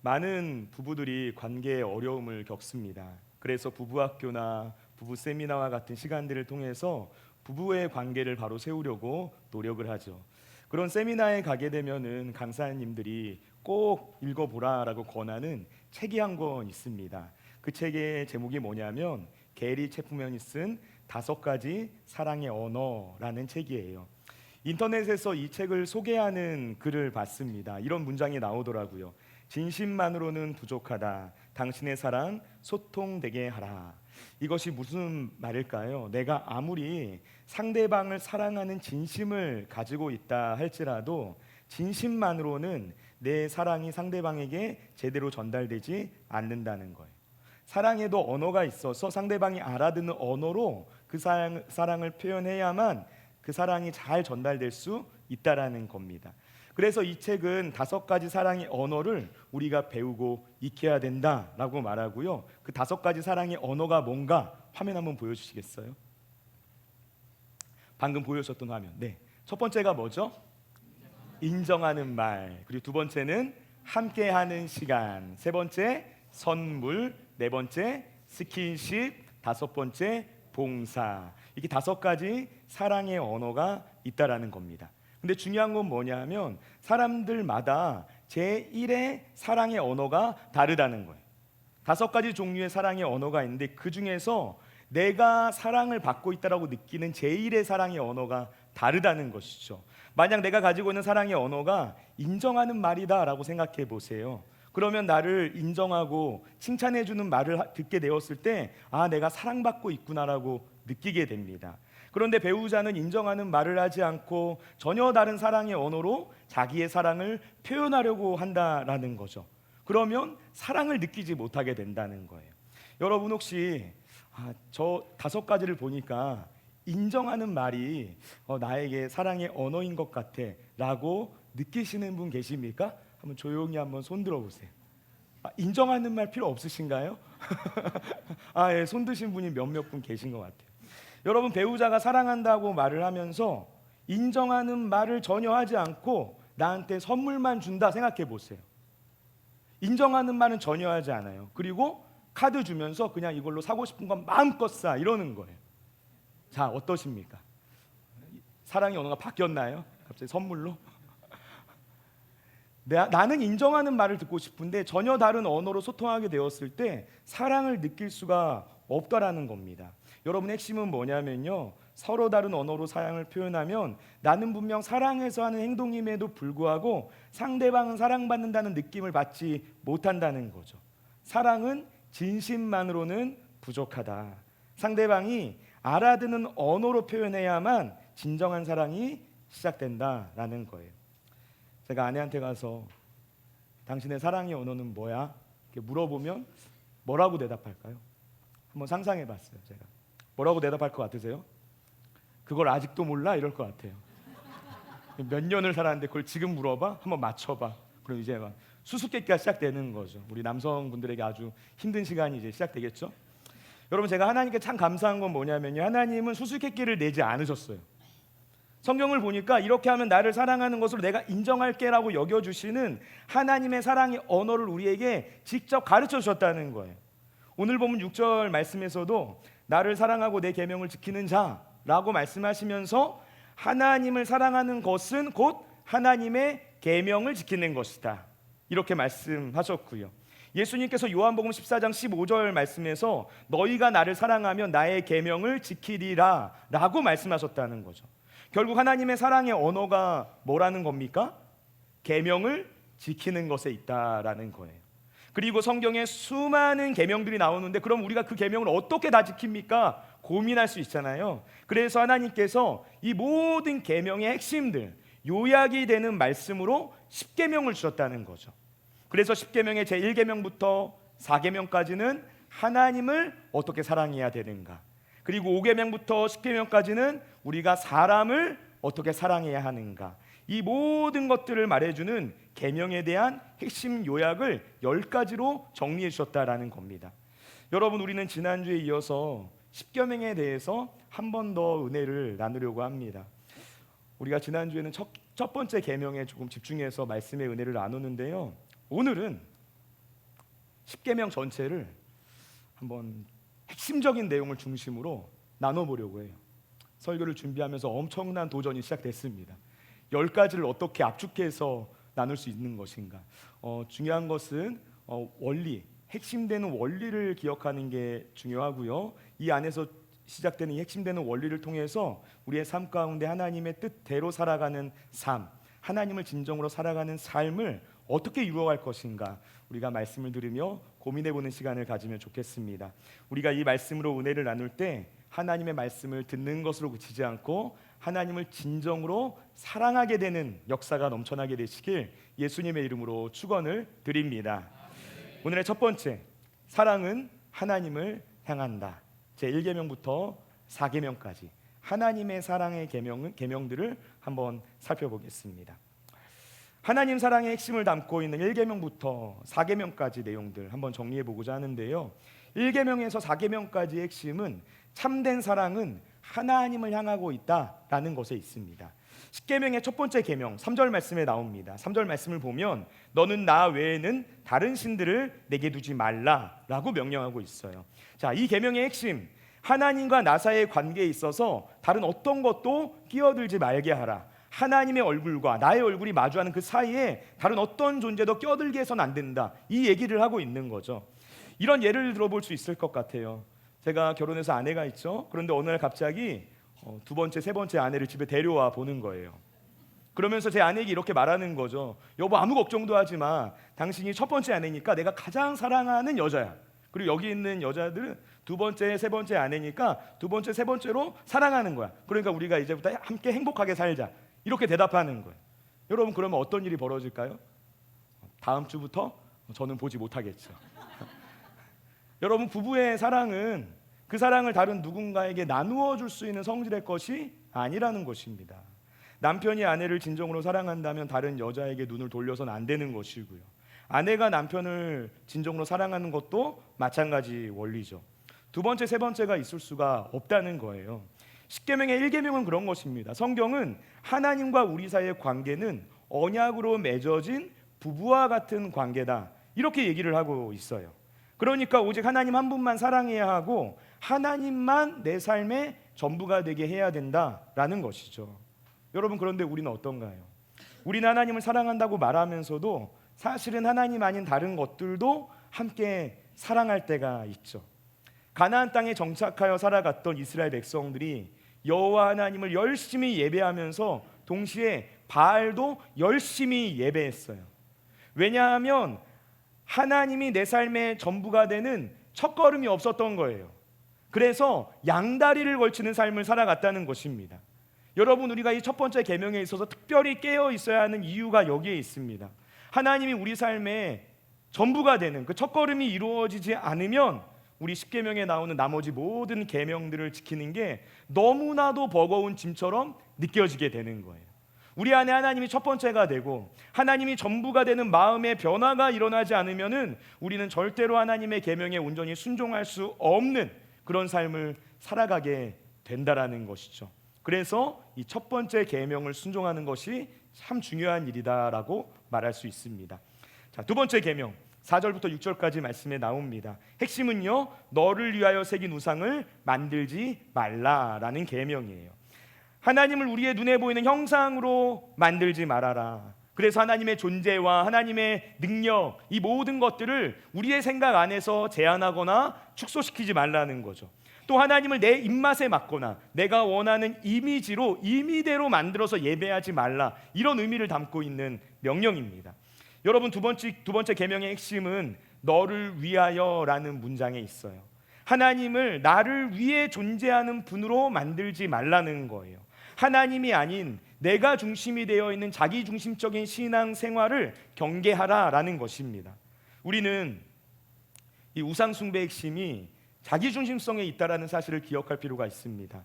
많은 부부들이 관계에 어려움을 겪습니다. 그래서 부부학교나 부부 세미나와 같은 시간들을 통해서 부부의 관계를 바로 세우려고 노력을 하죠. 그런 세미나에 가게 되면은 강사님들이 꼭 읽어보라라고 권하는 책이 한 권 있습니다. 그 책의 제목이 뭐냐면 게리 체프맨이 쓴 5가지 사랑의 언어라는 책이에요. 인터넷에서 이 책을 소개하는 글을 봤습니다. 이런 문장이 나오더라고요. 진심만으로는 부족하다. 당신의 사랑 소통되게 하라. 이것이 무슨 말일까요? 내가 아무리 상대방을 사랑하는 진심을 가지고 있다 할지라도 진심만으로는 내 사랑이 상대방에게 제대로 전달되지 않는다는 거예요. 사랑에도 언어가 있어서 상대방이 알아듣는 언어로 그 사랑을 표현해야만 그 사랑이 잘 전달될 수 있다라는 겁니다. 그래서 이 책은 5가지 사랑의 언어를 우리가 배우고 익혀야 된다라고 말하고요. 그 5가지 사랑의 언어가 뭔가 화면 한번 보여주시겠어요? 방금 보여주셨던 화면. 네. 첫 번째가 뭐죠? 인정하는 말. 그리고 두 번째는 함께하는 시간. 세 번째 선물. 네 번째 스킨십. 5번째 봉사. 이게 5가지 사랑의 언어가 있다라는 겁니다. 근데 중요한 건 뭐냐면 사람들마다 제1의 사랑의 언어가 다르다는 거예요. 5가지 종류의 사랑의 언어가 있는데 그 중에서 내가 사랑을 받고 있다라고 느끼는 제1의 사랑의 언어가 다르다는 것이죠. 만약 내가 가지고 있는 사랑의 언어가 인정하는 말이다라고 생각해 보세요. 그러면 나를 인정하고 칭찬해 주는 말을 듣게 되었을 때 내가 사랑받고 있구나라고 느끼게 됩니다. 그런데 배우자는 인정하는 말을 하지 않고 전혀 다른 사랑의 언어로 자기의 사랑을 표현하려고 한다라는 거죠. 그러면 사랑을 느끼지 못하게 된다는 거예요. 여러분 혹시 저 5가지를 보니까 인정하는 말이 나에게 사랑의 언어인 것 같아 라고 느끼시는 분 계십니까? 한번 조용히 한번 손 들어보세요. 인정하는 말 필요 없으신가요? 예, 손 드신 분이 몇몇 분 계신 것 같아요. 여러분 배우자가 사랑한다고 말을 하면서 인정하는 말을 전혀 하지 않고 나한테 선물만 준다 생각해 보세요. 인정하는 말은 전혀 하지 않아요. 그리고 카드 주면서 그냥 이걸로 사고 싶은 건 마음껏 사 이러는 거예요. 자, 어떠십니까? 사랑의 언어가 바뀌었나요? 갑자기 선물로? 나는 인정하는 말을 듣고 싶은데 전혀 다른 언어로 소통하게 되었을 때 사랑을 느낄 수가 없다라는 겁니다. 여러분 핵심은 뭐냐면요, 서로 다른 언어로 사랑을 표현하면 나는 분명 사랑해서 하는 행동임에도 불구하고 상대방은 사랑받는다는 느낌을 받지 못한다는 거죠. 사랑은 진심만으로는 부족하다. 상대방이 알아듣는 언어로 표현해야만 진정한 사랑이 시작된다라는 거예요. 제가 아내한테 가서 당신의 사랑의 언어는 뭐야? 이렇게 물어보면 뭐라고 대답할까요? 한번 상상해 봤어요. 제가 뭐라고 대답할 것 같으세요? 그걸 아직도 몰라? 이럴 것 같아요. 몇 년을 살았는데 그걸 지금 물어봐? 한번 맞춰봐. 그럼 이제 막 수수께끼가 시작되는 거죠. 우리 남성분들에게 아주 힘든 시간이 이제 시작되겠죠. 여러분 제가 하나님께 참 감사한 건 뭐냐면요, 하나님은 수수께끼를 내지 않으셨어요. 성경을 보니까 이렇게 하면 나를 사랑하는 것으로 내가 인정할게라고 여겨주시는 하나님의 사랑의 언어를 우리에게 직접 가르쳐 주셨다는 거예요. 오늘 보면 6절 말씀에서도 나를 사랑하고 내 계명을 지키는 자라고 말씀하시면서 하나님을 사랑하는 것은 곧 하나님의 계명을 지키는 것이다 이렇게 말씀하셨고요. 예수님께서 요한복음 14장 15절 말씀에서 너희가 나를 사랑하면 나의 계명을 지키리라 라고 말씀하셨다는 거죠. 결국 하나님의 사랑의 언어가 뭐라는 겁니까? 계명을 지키는 것에 있다라는 거예요. 그리고 성경에 수많은 계명들이 나오는데 그럼 우리가 그 계명을 어떻게 다 지킵니까? 고민할 수 있잖아요. 그래서 하나님께서 이 모든 계명의 핵심들, 요약이 되는 말씀으로 10계명을 주셨다는 거죠. 그래서 10계명의 제1계명부터 4계명까지는 하나님을 어떻게 사랑해야 되는가, 그리고 5계명부터 10계명까지는 우리가 사람을 어떻게 사랑해야 하는가, 이 모든 것들을 말해주는 계명에 대한 핵심 요약을 10가지로 정리해 주셨다라는 겁니다. 여러분 우리는 지난주에 이어서 10계명에 대해서 한 번 더 은혜를 나누려고 합니다. 우리가 지난주에는 첫 번째 계명에 조금 집중해서 말씀의 은혜를 나누는데요, 오늘은 십계명 전체를 한번 핵심적인 내용을 중심으로 나눠보려고 해요. 설교를 준비하면서 엄청난 도전이 시작됐습니다. 10가지를 어떻게 압축해서 나눌 수 있는 것인가. 중요한 것은 원리, 핵심되는 원리를 기억하는 게 중요하고요. 이 안에서 시작되는 이 핵심되는 원리를 통해서 우리의 삶 가운데 하나님의 뜻대로 살아가는 삶, 하나님을 진정으로 살아가는 삶을 어떻게 이루어갈 것인가, 우리가 말씀을 들으며 고민해보는 시간을 가지면 좋겠습니다. 우리가 이 말씀으로 은혜를 나눌 때 하나님의 말씀을 듣는 것으로 그치지 않고 하나님을 진정으로 사랑하게 되는 역사가 넘쳐나게 되시길 예수님의 이름으로 축원을 드립니다. 오늘의 첫 번째, 사랑은 하나님을 향한다. 제 1계명부터 4계명까지 하나님의 사랑의 계명들을 한번 살펴보겠습니다. 하나님 사랑의 핵심을 담고 있는 1계명부터 4계명까지 내용들 한번 정리해 보고자 하는데요. 1계명에서 4계명까지의 핵심은 참된 사랑은 하나님을 향하고 있다라는 것에 있습니다. 10계명의 첫 번째 계명 3절 말씀에 나옵니다. 3절 말씀을 보면 너는 나 외에는 다른 신들을 내게 두지 말라라고 명령하고 있어요. 자, 이 계명의 핵심, 하나님과 나 사이의 관계에 있어서 다른 어떤 것도 끼어들지 말게 하라. 하나님의 얼굴과 나의 얼굴이 마주하는 그 사이에 다른 어떤 존재도 껴들게 해서는 안 된다. 이 얘기를 하고 있는 거죠. 이런 예를 들어볼 수 있을 것 같아요. 제가 결혼해서 아내가 있죠. 그런데 어느 날 갑자기 두 번째, 세 번째 아내를 집에 데려와 보는 거예요. 그러면서 제 아내에게 이렇게 말하는 거죠. 여보, 아무 걱정도 하지 마. 당신이 첫 번째 아내니까 내가 가장 사랑하는 여자야. 그리고 여기 있는 여자들은 두 번째, 세 번째 아내니까 두 번째, 세 번째로 사랑하는 거야. 그러니까 우리가 이제부터 함께 행복하게 살자. 이렇게 대답하는 거예요. 여러분, 그러면 어떤 일이 벌어질까요? 다음 주부터 저는 보지 못하겠죠. 여러분, 부부의 사랑은 그 사랑을 다른 누군가에게 나누어 줄 수 있는 성질의 것이 아니라는 것입니다. 남편이 아내를 진정으로 사랑한다면 다른 여자에게 눈을 돌려서는 안 되는 것이고요. 아내가 남편을 진정으로 사랑하는 것도 마찬가지 원리죠. 두 번째, 세 번째가 있을 수가 없다는 거예요. 10계명의 1계명은 그런 것입니다. 성경은 하나님과 우리 사이의 관계는 언약으로 맺어진 부부와 같은 관계다, 이렇게 얘기를 하고 있어요. 그러니까 오직 하나님 한 분만 사랑해야 하고 하나님만 내 삶의 전부가 되게 해야 된다라는 것이죠. 여러분, 그런데 우리는 어떤가요? 우리는 하나님을 사랑한다고 말하면서도 사실은 하나님 아닌 다른 것들도 함께 사랑할 때가 있죠. 가나안 땅에 정착하여 살아갔던 이스라엘 백성들이 여호와 하나님을 열심히 예배하면서 동시에 바알도 열심히 예배했어요. 왜냐하면 하나님이 내 삶의 전부가 되는 첫걸음이 없었던 거예요. 그래서 양다리를 걸치는 삶을 살아갔다는 것입니다. 여러분, 우리가 이 첫 번째 계명에 있어서 특별히 깨어 있어야 하는 이유가 여기에 있습니다. 하나님이 우리 삶의 전부가 되는 그 첫걸음이 이루어지지 않으면 우리 10계명에 나오는 나머지 모든 계명들을 지키는 게 너무나도 버거운 짐처럼 느껴지게 되는 거예요. 우리 안에 하나님이 첫 번째가 되고 하나님이 전부가 되는 마음의 변화가 일어나지 않으면은 우리는 절대로 하나님의 계명에 온전히 순종할 수 없는 그런 삶을 살아가게 된다라는 것이죠. 그래서 이 첫 번째 계명을 순종하는 것이 참 중요한 일이다라고 말할 수 있습니다. 자, 두 번째 계명 4절부터 6절까지 말씀에 나옵니다. 핵심은요, 너를 위하여 새긴 우상을 만들지 말라라는 계명이에요. 하나님을 우리의 눈에 보이는 형상으로 만들지 말아라. 그래서 하나님의 존재와 하나님의 능력, 이 모든 것들을 우리의 생각 안에서 제한하거나 축소시키지 말라는 거죠. 또 하나님을 내 입맛에 맞거나 내가 원하는 이미지로 임의대로 만들어서 예배하지 말라, 이런 의미를 담고 있는 명령입니다. 여러분, 두 번째 계명의 핵심은 너를 위하여라는 문장에 있어요. 하나님을 나를 위해 존재하는 분으로 만들지 말라는 거예요. 하나님이 아닌 내가 중심이 되어 있는 자기 중심적인 신앙 생활을 경계하라라는 것입니다. 우리는 이 우상 숭배의 핵심이 자기 중심성에 있다라는 사실을 기억할 필요가 있습니다.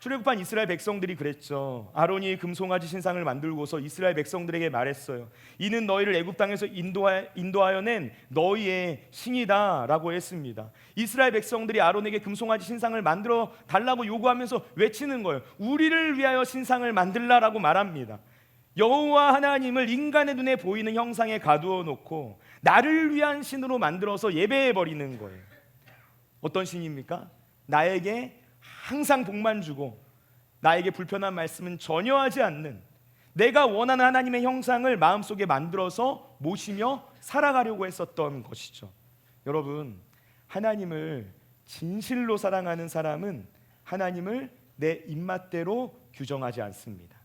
출애굽한 이스라엘 백성들이 그랬죠. 아론이 금송아지 신상을 만들고서 이스라엘 백성들에게 말했어요. 이는 너희를 애굽 땅에서 인도하여 낸 너희의 신이다라고 했습니다. 이스라엘 백성들이 아론에게 금송아지 신상을 만들어 달라고 요구하면서 외치는 거예요. 우리를 위하여 신상을 만들라라고 말합니다. 여호와 하나님을 인간의 눈에 보이는 형상에 가두어 놓고 나를 위한 신으로 만들어서 예배해 버리는 거예요. 어떤 신입니까? 나에게 항상 복만 주고 나에게 불편한 말씀은 전혀 하지 않는, 내가 원하는 하나님의 형상을 마음속에 만들어서 모시며 살아가려고 했었던 것이죠. 여러분, 하나님을 진실로 사랑하는 사람은 하나님을 내 입맛대로 규정하지 않습니다.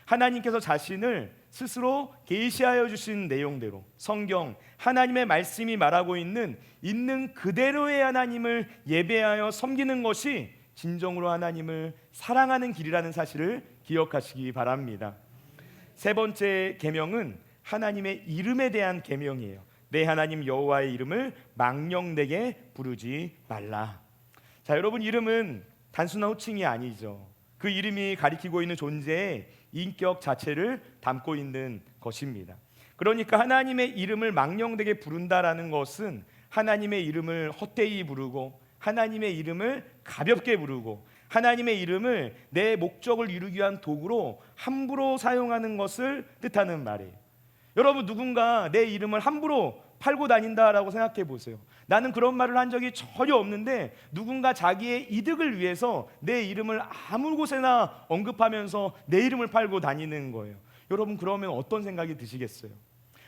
하나님께서 자신을 스스로 계시하여 주신 내용대로, 성경 하나님의 말씀이 말하고 있는 그대로의 하나님을 예배하여 섬기는 것이 진정으로 하나님을 사랑하는 길이라는 사실을 기억하시기 바랍니다. 세 번째 계명은 하나님의 이름에 대한 계명이에요. 내 하나님 여호와의 이름을 망령되게 부르지 말라. 자, 여러분, 이름은 단순한 호칭이 아니죠. 그 이름이 가리키고 있는 존재의 인격 자체를 담고 있는 것입니다. 그러니까 하나님의 이름을 망령되게 부른다라는 것은 하나님의 이름을 헛되이 부르고 하나님의 이름을 가볍게 부르고 하나님의 이름을 내 목적을 이루기 위한 도구로 함부로 사용하는 것을 뜻하는 말이에요. 여러분, 누군가 내 이름을 함부로 팔고 다닌다라고 생각해 보세요. 나는 그런 말을 한 적이 전혀 없는데 누군가 자기의 이득을 위해서 내 이름을 아무 곳에나 언급하면서 내 이름을 팔고 다니는 거예요. 여러분, 그러면 어떤 생각이 드시겠어요?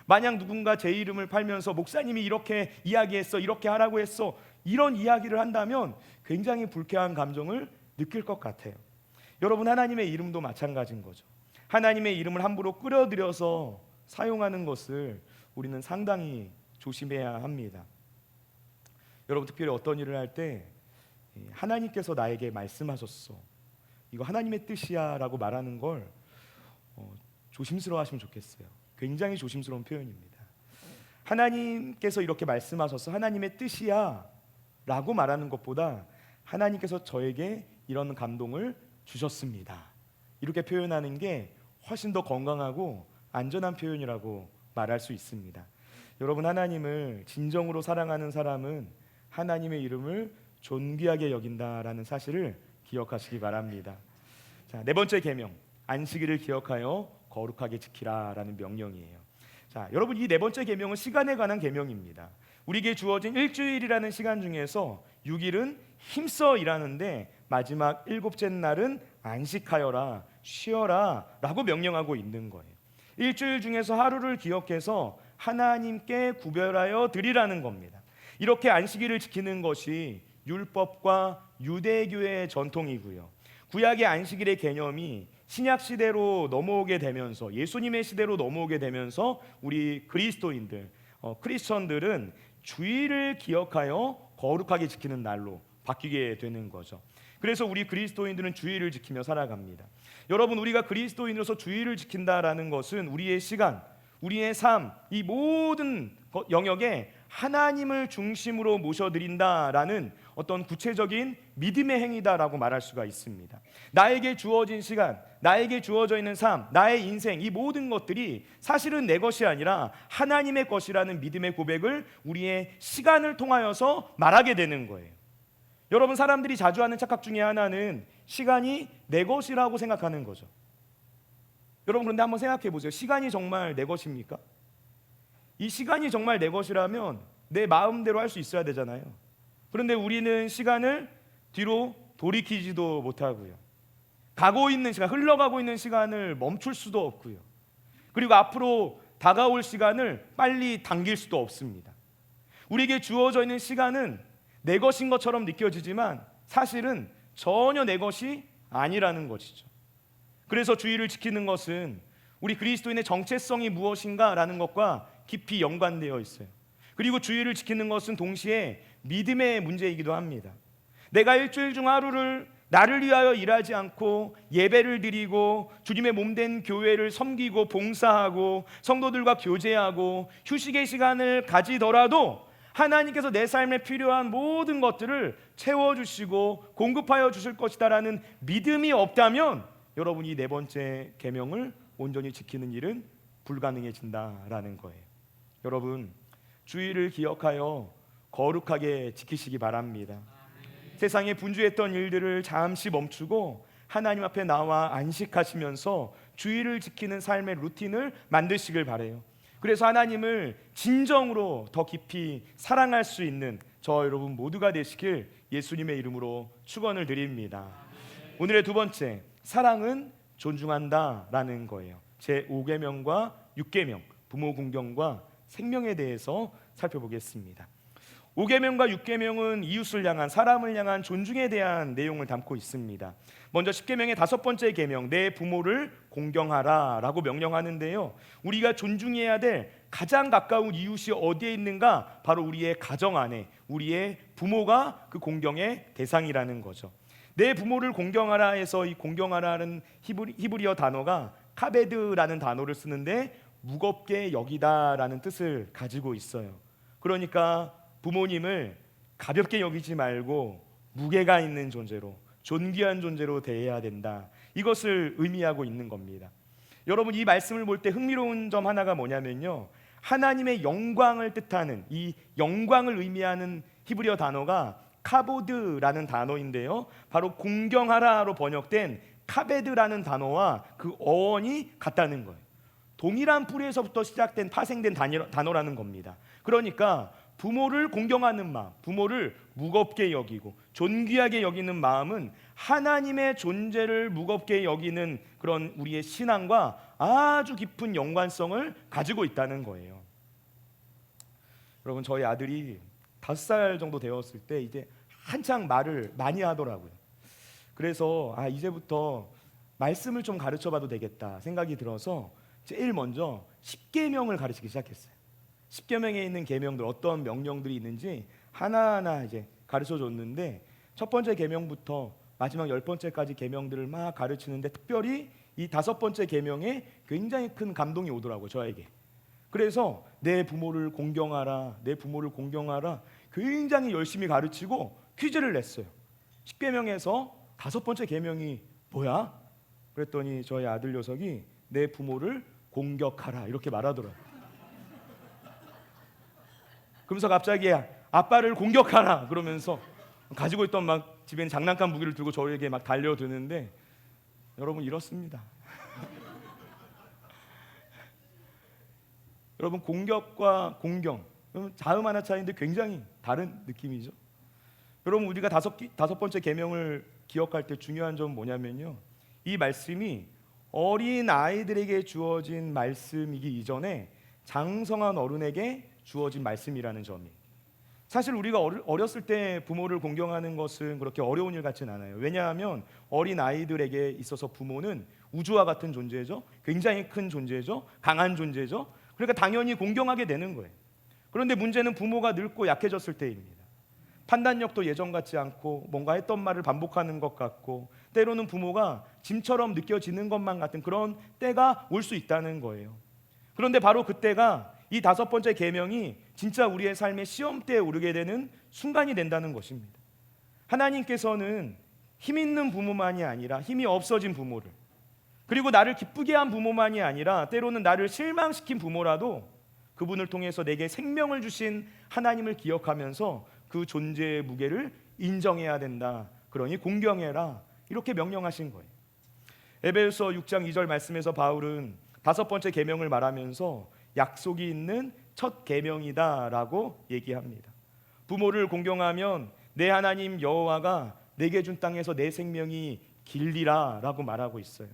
만약 누군가 제 이름을 팔면서 목사님이 이렇게 이야기했어, 이렇게 하라고 했어, 이런 이야기를 한다면 굉장히 불쾌한 감정을 느낄 것 같아요. 여러분, 하나님의 이름도 마찬가지인 거죠. 하나님의 이름을 함부로 끌어들여서 사용하는 것을 우리는 상당히 조심해야 합니다. 여러분, 특별히 어떤 일을 할 때 하나님께서 나에게 말씀하셨어, 이거 하나님의 뜻이야 라고 말하는 걸 조심스러워 하시면 좋겠어요. 굉장히 조심스러운 표현입니다. 하나님께서 이렇게 말씀하셨어, 하나님의 뜻이야 라고 말하는 것보다 하나님께서 저에게 이런 감동을 주셨습니다, 이렇게 표현하는 게 훨씬 더 건강하고 안전한 표현이라고 말할 수 있습니다. 여러분, 하나님을 진정으로 사랑하는 사람은 하나님의 이름을 존귀하게 여긴다라는 사실을 기억하시기 바랍니다. 자, 네 번째 계명, 안식일을 기억하여 거룩하게 지키라라는 명령이에요. 자, 여러분, 이 네 번째 계명은 시간에 관한 계명입니다. 우리에게 주어진 일주일이라는 시간 중에서 6일은 힘써 일하는데 마지막 일곱째 날은 안식하여라, 쉬어라 라고 명령하고 있는 거예요. 일주일 중에서 하루를 기억해서 하나님께 구별하여 드리라는 겁니다. 이렇게 안식일을 지키는 것이 율법과 유대교의 전통이고요. 구약의 안식일의 개념이 신약 시대로 넘어오게 되면서, 예수님의 시대로 넘어오게 되면서 우리 그리스도인들, 크리스천들은 주일을 기억하여 거룩하게 지키는 날로 바뀌게 되는 거죠. 그래서 우리 그리스도인들은 주일을 지키며 살아갑니다. 여러분, 우리가 그리스도인으로서 주일을 지킨다라는 것은 우리의 시간, 우리의 삶, 이 모든 영역에 하나님을 중심으로 모셔드린다라는 어떤 구체적인 믿음의 행위다라고 말할 수가 있습니다. 나에게 주어진 시간, 나에게 주어져 있는 삶, 나의 인생, 이 모든 것들이 사실은 내 것이 아니라 하나님의 것이라는 믿음의 고백을 우리의 시간을 통하여서 말하게 되는 거예요. 여러분, 사람들이 자주 하는 착각 중에 하나는 시간이 내 것이라고 생각하는 거죠. 여러분, 그런데 한번 생각해 보세요. 시간이 정말 내 것입니까? 이 시간이 정말 내 것이라면 내 마음대로 할 수 있어야 되잖아요. 그런데 우리는 시간을 뒤로 돌이키지도 못하고요. 가고 있는 시간, 흘러가고 있는 시간을 멈출 수도 없고요. 그리고 앞으로 다가올 시간을 빨리 당길 수도 없습니다. 우리에게 주어져 있는 시간은 내 것인 것처럼 느껴지지만 사실은 전혀 내 것이 아니라는 것이죠. 그래서 주일을 지키는 것은 우리 그리스도인의 정체성이 무엇인가라는 것과 깊이 연관되어 있어요. 그리고 주일을 지키는 것은 동시에 믿음의 문제이기도 합니다. 내가 일주일 중 하루를 나를 위하여 일하지 않고 예배를 드리고 주님의 몸된 교회를 섬기고 봉사하고 성도들과 교제하고 휴식의 시간을 가지더라도 하나님께서 내 삶에 필요한 모든 것들을 채워주시고 공급하여 주실 것이다라는 믿음이 없다면 여러분, 이 네 번째 계명을 온전히 지키는 일은 불가능해진다라는 거예요. 여러분, 주일을 기억하여 거룩하게 지키시기 바랍니다. 세상에 분주했던 일들을 잠시 멈추고 하나님 앞에 나와 안식하시면서 주일을 지키는 삶의 루틴을 만드시길 바래요. 그래서 하나님을 진정으로 더 깊이 사랑할 수 있는 저 여러분 모두가 되시길 예수님의 이름으로 축원을 드립니다. 오늘의 두 번째, 사랑은 존중한다라는 거예요. 제 5계명과 6계명, 부모 공경과 생명에 대해서 살펴보겠습니다. 5계명과 6계명은 이웃을 향한, 사람을 향한 존중에 대한 내용을 담고 있습니다. 먼저 10계명의 다섯 번째 계명, 내 부모를 공경하라 라고 명령하는데요, 우리가 존중해야 될 가장 가까운 이웃이 어디에 있는가? 바로 우리의 가정 안에, 우리의 부모가 그 공경의 대상이라는 거죠. 내 부모를 공경하라 해서 이 공경하라는 히브리어 단어가 카베드라는 단어를 쓰는데 무겁게 여기다라는 뜻을 가지고 있어요. 그러니까 부모님을 가볍게 여기지 말고 무게가 있는 존재로, 존귀한 존재로 대해야 된다, 이것을 의미하고 있는 겁니다. 여러분, 이 말씀을 볼 때 흥미로운 점 하나가 뭐냐면요, 하나님의 영광을 뜻하는, 이 영광을 의미하는 히브리어 단어가 카보드라는 단어인데요, 바로 공경하라로 번역된 카베드라는 단어와 그 어원이 같다는 거예요. 동일한 뿌리에서부터 시작된, 파생된 단어라는 겁니다. 그러니까 부모를 공경하는 마음, 부모를 무겁게 여기고 존귀하게 여기는 마음은 하나님의 존재를 무겁게 여기는 그런 우리의 신앙과 아주 깊은 연관성을 가지고 있다는 거예요. 여러분, 저희 아들이 5살 정도 되었을 때 이제 한창 말을 많이 하더라고요. 그래서 이제부터 말씀을 좀 가르쳐봐도 되겠다 생각이 들어서 제일 먼저 10계명을 가르치기 시작했어요. 10계명에 있는 계명들, 어떤 명령들이 있는지 하나하나 이제 가르쳐 줬는데, 첫 번째 계명부터 마지막 10번째까지 계명들을 막 가르치는데 특별히 이 5번째 계명에 굉장히 큰 감동이 오더라고요, 저에게. 그래서 내 부모를 공경하라, 내 부모를 공경하라 굉장히 열심히 가르치고 퀴즈를 냈어요. 10계명에서 5번째 계명이 뭐야? 그랬더니 저희 아들 녀석이 내 부모를 공격하라 이렇게 말하더라고요. 그러면서 갑자기 아빠를 공격하라 그러면서 가지고 있던 막 집에 장난감 무기를 들고 저에게 막 달려드는데, 여러분 이렇습니다. 여러분, 공격과 공경, 자음 하나 차이인데 굉장히 다른 느낌이죠. 여러분, 우리가 다섯 번째 계명을 기억할 때 중요한 점은 뭐냐면요, 이 말씀이 어린 아이들에게 주어진 말씀이기 이전에 장성한 어른에게 주어진 말씀이라는 점이, 사실 우리가 어렸을 때 부모를 공경하는 것은 그렇게 어려운 일 같진 않아요. 왜냐하면 어린 아이들에게 있어서 부모는 우주와 같은 존재죠, 굉장히 큰 존재죠, 강한 존재죠. 그러니까 당연히 공경하게 되는 거예요. 그런데 문제는 부모가 늙고 약해졌을 때입니다. 판단력도 예전 같지 않고 뭔가 했던 말을 반복하는 것 같고, 때로는 부모가 짐처럼 느껴지는 것만 같은 그런 때가 올 수 있다는 거예요. 그런데 바로 그때가 이 5번째 계명이 진짜 우리의 삶의 시험대에 오르게 되는 순간이 된다는 것입니다. 하나님께서는 힘 있는 부모만이 아니라 힘이 없어진 부모를, 그리고 나를 기쁘게 한 부모만이 아니라 때로는 나를 실망시킨 부모라도 그분을 통해서 내게 생명을 주신 하나님을 기억하면서 그 존재의 무게를 인정해야 된다. 그러니 공경해라, 이렇게 명령하신 거예요. 에베소서 6장 2절 말씀에서 바울은 5번째 계명을 말하면서 약속이 있는 첫 계명이다라고 얘기합니다. 부모를 공경하면 내 하나님 여호와가 내게 준 땅에서 내 생명이 길리라라고 말하고 있어요.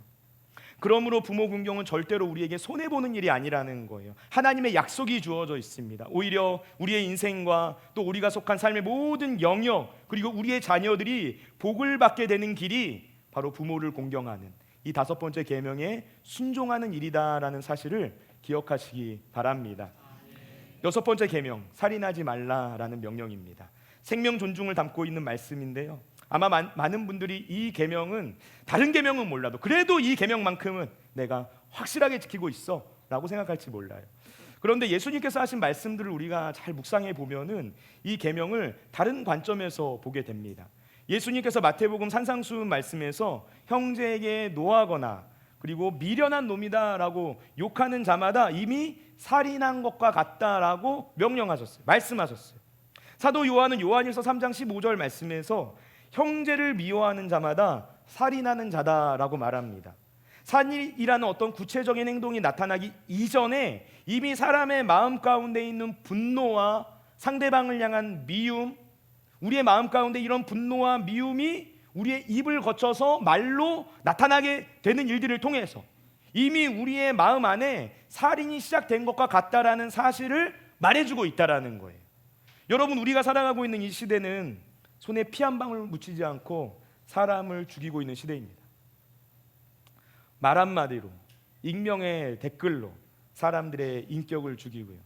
그러므로 부모 공경은 절대로 우리에게 손해보는 일이 아니라는 거예요. 하나님의 약속이 주어져 있습니다. 오히려 우리의 인생과 또 우리가 속한 삶의 모든 영역, 그리고 우리의 자녀들이 복을 받게 되는 길이 바로 부모를 공경하는 이 5번째 계명에 순종하는 일이다라는 사실을 기억하시기 바랍니다. 6번째 계명, 살인하지 말라라는 명령입니다. 생명 존중을 담고 있는 말씀인데요, 아마 많은 분들이 이 계명은, 다른 계명은 몰라도 그래도 이 계명만큼은 내가 확실하게 지키고 있어 라고 생각할지 몰라요. 그런데 예수님께서 하신 말씀들을 우리가 잘 묵상해 보면은 이 계명을 다른 관점에서 보게 됩니다. 예수님께서 마태복음 산상수훈 말씀에서 형제에게 노하거나 그리고 미련한 놈이다 라고 욕하는 자마다 이미 살인한 것과 같다라고 명령하셨어요. 말씀하셨어요. 사도 요한은 요한일서 3장 15절 말씀에서 형제를 미워하는 자마다 살인하는 자다라고 말합니다. 살인이라는 어떤 구체적인 행동이 나타나기 이전에 이미 사람의 마음 가운데 있는 분노와 상대방을 향한 미움, 우리의 마음 가운데 이런 분노와 미움이 우리의 입을 거쳐서 말로 나타나게 되는 일들을 통해서 이미 우리의 마음 안에 살인이 시작된 것과 같다라는 사실을 말해주고 있다라는 거예요. 여러분, 우리가 살아가고 있는 이 시대는 손에 피 한 방울 묻히지 않고 사람을 죽이고 있는 시대입니다. 말 한마디로, 익명의 댓글로 사람들의 인격을 죽이고요,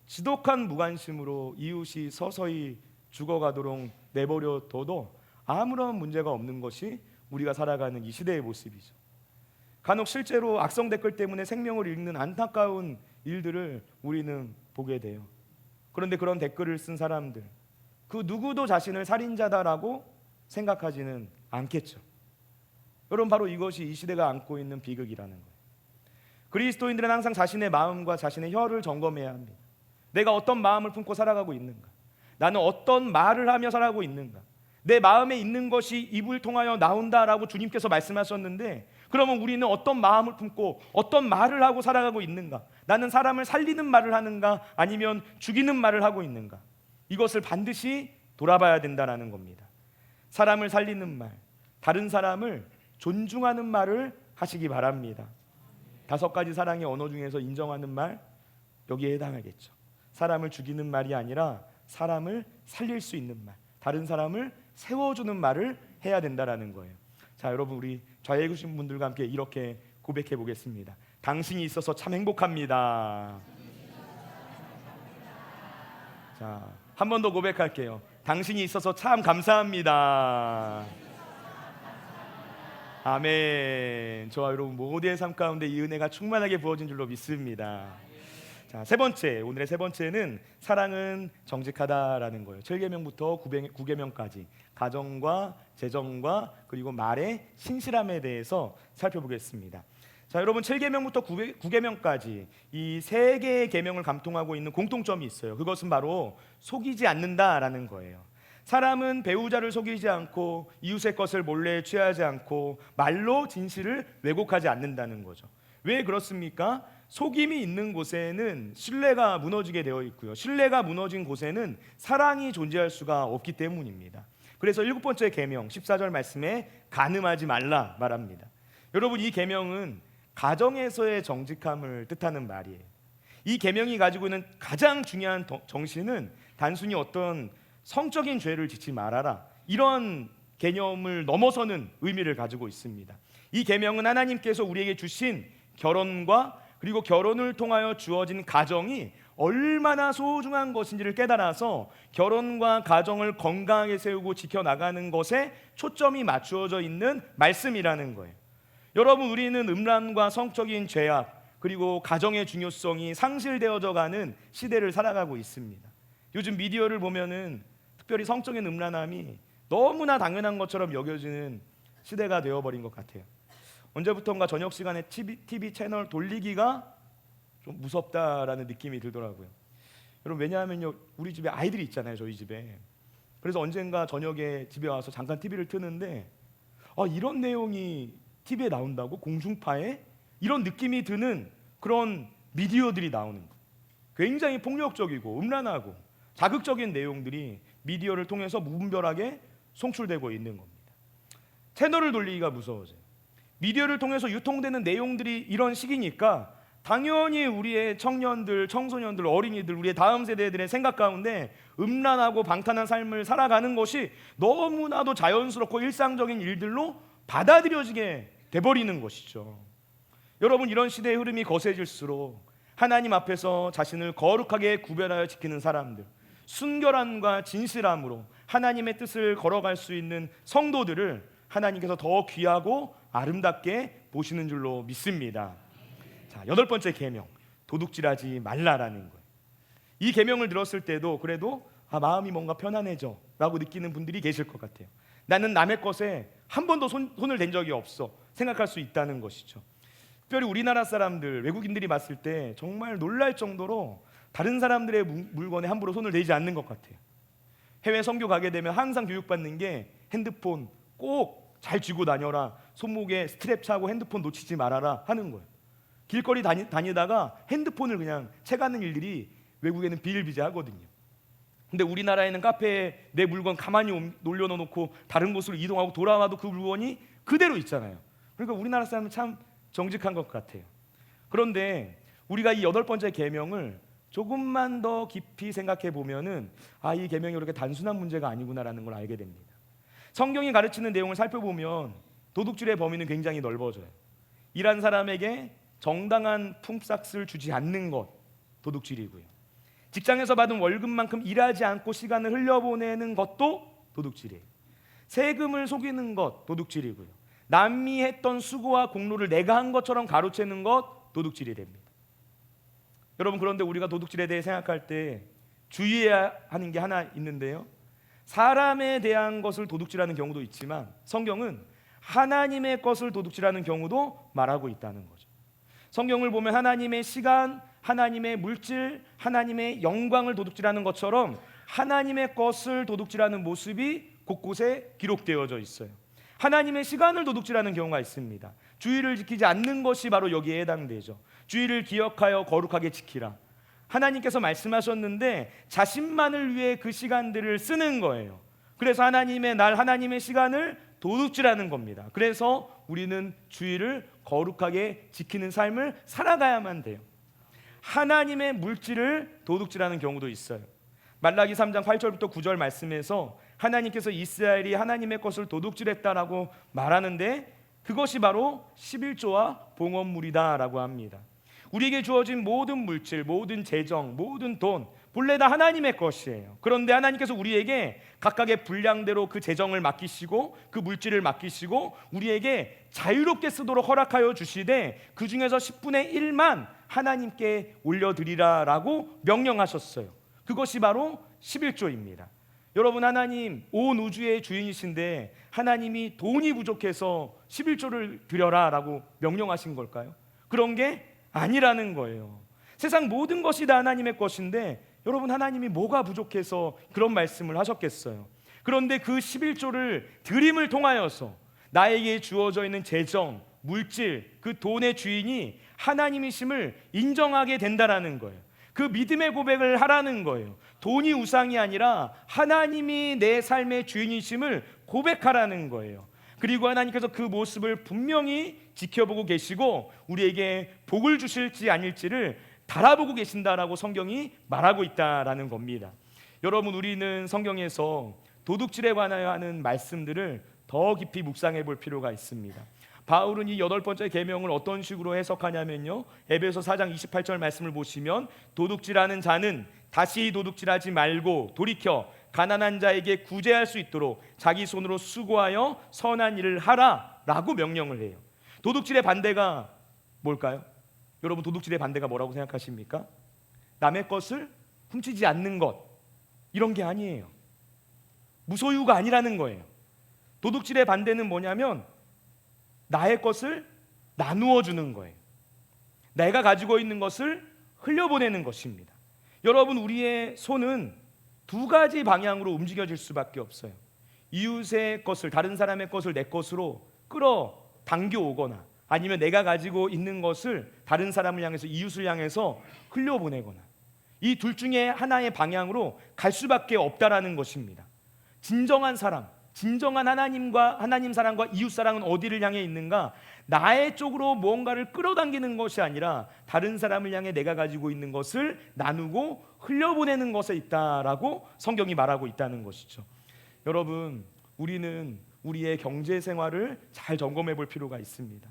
지독한 무관심으로 이웃이 서서히 죽어가도록 내버려 둬도 아무런 문제가 없는 것이 우리가 살아가는 이 시대의 모습이죠. 간혹 실제로 악성 댓글 때문에 생명을 잃는 안타까운 일들을 우리는 보게 돼요. 그런데 그런 댓글을 쓴 사람들, 그 누구도 자신을 살인자다라고 생각하지는 않겠죠. 여러분, 바로 이것이 이 시대가 안고 있는 비극이라는 거예요. 그리스도인들은 항상 자신의 마음과 자신의 혀를 점검해야 합니다. 내가 어떤 마음을 품고 살아가고 있는가? 나는 어떤 말을 하며 살아가고 있는가? 내 마음에 있는 것이 입을 통하여 나온다라고 주님께서 말씀하셨는데, 그러면 우리는 어떤 마음을 품고 어떤 말을 하고 살아가고 있는가? 나는 사람을 살리는 말을 하는가? 아니면 죽이는 말을 하고 있는가? 이것을 반드시 돌아봐야 된다는 겁니다. 사람을 살리는 말, 다른 사람을 존중하는 말을 하시기 바랍니다. 5가지 사랑의 언어 중에서 인정하는 말, 여기에 해당하겠죠. 사람을 죽이는 말이 아니라 사람을 살릴 수 있는 말, 다른 사람을 세워주는 말을 해야 된다는 거예요. 자, 여러분, 우리 좌에 계신 분들과 함께 이렇게 고백해 보겠습니다. 당신이 있어서 참 행복합니다. 자, 한 번 더 고백할게요. 당신이 있어서 참 감사합니다. 아멘. 저와 여러분 모두의 삶 가운데 이 은혜가 충만하게 부어진 줄로 믿습니다. 자, 오늘의 세 번째는 사랑은 정직하다라는 거예요. 7계명부터 9계명까지 가정과 재정과 그리고 말의 신실함에 대해서 살펴보겠습니다. 자, 여러분, 7계명부터 9계명까지 이 세 개의 계명을 감통하고 있는 공통점이 있어요. 그것은 바로 속이지 않는다라는 거예요. 사람은 배우자를 속이지 않고 이웃의 것을 몰래 취하지 않고 말로 진실을 왜곡하지 않는다는 거죠. 왜 그렇습니까? 속임이 있는 곳에는 신뢰가 무너지게 되어 있고요, 신뢰가 무너진 곳에는 사랑이 존재할 수가 없기 때문입니다. 그래서 7번째 계명 14절 말씀에 간음하지 말라 말합니다. 여러분, 이 계명은 가정에서의 정직함을 뜻하는 말이에요. 이 계명이 가지고 있는 가장 중요한 정신은 단순히 어떤 성적인 죄를 짓지 말아라, 이런 개념을 넘어서는 의미를 가지고 있습니다. 이 계명은 하나님께서 우리에게 주신 결혼과 그리고 결혼을 통하여 주어진 가정이 얼마나 소중한 것인지를 깨달아서 결혼과 가정을 건강하게 세우고 지켜나가는 것에 초점이 맞추어져 있는 말씀이라는 거예요. 여러분, 우리는 음란과 성적인 죄악 그리고 가정의 중요성이 상실되어져 가는 시대를 살아가고 있습니다. 요즘 미디어를 보면은 특별히 성적인 음란함이 너무나 당연한 것처럼 여겨지는 시대가 되어버린 것 같아요. 언제부턴가 저녁 시간에 TV 채널 돌리기가 좀 무섭다라는 느낌이 들더라고요. 여러분, 왜냐하면요, 우리 집에 아이들이 있잖아요, 저희 집에. 그래서 언젠가 저녁에 집에 와서 잠깐 TV를 트는데 이런 내용이 TV에 나온다고? 공중파에? 이런 느낌이 드는 그런 미디어들이 나오는 거예요. 굉장히 폭력적이고 음란하고 자극적인 내용들이 미디어를 통해서 무분별하게 송출되고 있는 겁니다. 채널을 돌리기가 무서워져요. 미디어를 통해서 유통되는 내용들이 이런 식이니까 당연히 우리의 청년들, 청소년들, 어린이들, 우리의 다음 세대들의 생각 가운데 음란하고 방탄한 삶을 살아가는 것이 너무나도 자연스럽고 일상적인 일들로 받아들여지게 돼버리는 것이죠. 여러분, 이런 시대의 흐름이 거세질수록 하나님 앞에서 자신을 거룩하게 구별하여 지키는 사람들, 순결함과 진실함으로 하나님의 뜻을 걸어갈 수 있는 성도들을 하나님께서 더 귀하고 아름답게 보시는 줄로 믿습니다. 자, 8번째 계명, 도둑질하지 말라라는 거예요. 이 계명을 들었을 때도 그래도 마음이 뭔가 편안해져 라고 느끼는 분들이 계실 것 같아요. 나는 남의 것에 한 번도 손을 댄 적이 없어 생각할 수 있다는 것이죠. 특별히 우리나라 사람들, 외국인들이 봤을 때 정말 놀랄 정도로 다른 사람들의 물건에 함부로 손을 대지 않는 것 같아요. 해외 선교 가게 되면 항상 교육받는 게 핸드폰 꼭 잘 쥐고 다녀라, 손목에 스트랩 차고 핸드폰 놓치지 말아라 하는 거예요. 길거리 다니다가 핸드폰을 그냥 채가는 일들이 외국에는 비일비재하거든요. 근데 우리나라에는 카페에 내 물건 가만히 놀려놓고 다른 곳으로 이동하고 돌아와도 그 물건이 그대로 있잖아요. 그러니까 우리나라 사람은 참 정직한 것 같아요. 그런데 우리가 이 8번째 계명을 조금만 더 깊이 생각해 보면은 이 계명이 그렇게 단순한 문제가 아니구나라는 걸 알게 됩니다. 성경이 가르치는 내용을 살펴보면 도둑질의 범위는 굉장히 넓어져요. 일한 사람에게 정당한 품삯을 주지 않는 것, 도둑질이고요. 직장에서 받은 월급만큼 일하지 않고 시간을 흘려보내는 것도 도둑질이에요. 세금을 속이는 것, 도둑질이고요. 남이 했던 수고와 공로를 내가 한 것처럼 가로채는 것, 도둑질이 됩니다. 여러분, 그런데 우리가 도둑질에 대해 생각할 때 주의해야 하는 게 하나 있는데요, 사람에 대한 것을 도둑질하는 경우도 있지만 성경은 하나님의 것을 도둑질하는 경우도 말하고 있다는 거죠. 성경을 보면 하나님의 시간, 하나님의 물질, 하나님의 영광을 도둑질하는 것처럼 하나님의 것을 도둑질하는 모습이 곳곳에 기록되어져 있어요. 하나님의 시간을 도둑질하는 경우가 있습니다. 주의를 지키지 않는 것이 바로 여기에 해당되죠. 주의를 기억하여 거룩하게 지키라. 하나님께서 말씀하셨는데 자신만을 위해 그 시간들을 쓰는 거예요. 그래서 하나님의 날, 하나님의 시간을 도둑질하는 겁니다. 그래서 우리는 주의를 거룩하게 지키는 삶을 살아가야만 돼요. 하나님의 물질을 도둑질하는 경우도 있어요. 말라기 3장 8절부터 9절 말씀에서 하나님께서 이스라엘이 하나님의 것을 도둑질했다라고 말하는데 그것이 바로 11조와 봉헌물이다라고 합니다. 우리에게 주어진 모든 물질, 모든 재정, 모든 돈 본래 다 하나님의 것이에요. 그런데 하나님께서 우리에게 각각의 분량대로 그 재정을 맡기시고 그 물질을 맡기시고 우리에게 자유롭게 쓰도록 허락하여 주시되 그 중에서 10분의 1만 하나님께 올려드리라라고 명령하셨어요. 그것이 바로 11조입니다. 여러분, 하나님 온 우주의 주인이신데 하나님이 돈이 부족해서 11조를 드려라라고 명령하신 걸까요? 그런 게 아니라는 거예요. 세상 모든 것이 다 하나님의 것인데 여러분, 하나님이 뭐가 부족해서 그런 말씀을 하셨겠어요? 그런데 그 11조를 드림을 통하여서 나에게 주어져 있는 재정, 물질, 그 돈의 주인이 하나님이심을 인정하게 된다라는 거예요. 그 믿음의 고백을 하라는 거예요. 돈이 우상이 아니라 하나님이 내 삶의 주인이심을 고백하라는 거예요. 그리고 하나님께서 그 모습을 분명히 지켜보고 계시고 우리에게 복을 주실지 아닐지를 달아보고 계신다라고 성경이 말하고 있다라는 겁니다. 여러분, 우리는 성경에서 도둑질에 관하여하는 말씀들을 더 깊이 묵상해 볼 필요가 있습니다. 바울은 이 8번째 계명을 어떤 식으로 해석하냐면요, 에베소 4장 28절 말씀을 보시면 도둑질하는 자는 다시 도둑질하지 말고 돌이켜 가난한 자에게 구제할 수 있도록 자기 손으로 수고하여 선한 일을 하라라고 명령을 해요. 도둑질의 반대가 뭘까요? 여러분, 도둑질의 반대가 뭐라고 생각하십니까? 남의 것을 훔치지 않는 것, 이런 게 아니에요. 무소유가 아니라는 거예요. 도둑질의 반대는 뭐냐면 나의 것을 나누어 주는 거예요. 내가 가지고 있는 것을 흘려보내는 것입니다. 여러분, 우리의 손은 두 가지 방향으로 움직여질 수밖에 없어요. 이웃의 것을, 다른 사람의 것을 내 것으로 끌어당겨 오거나 아니면 내가 가지고 있는 것을 다른 사람을 향해서, 이웃을 향해서 흘려보내거나, 이 둘 중에 하나의 방향으로 갈 수밖에 없다라는 것입니다. 진정한 사랑, 진정한 하나님 사랑과 이웃 사랑은 어디를 향해 있는가? 나의 쪽으로 무언가를 끌어당기는 것이 아니라 다른 사람을 향해 내가 가지고 있는 것을 나누고 흘려보내는 것에 있다라고 성경이 말하고 있다는 것이죠. 여러분, 우리는 우리의 경제 생활을 잘 점검해 볼 필요가 있습니다.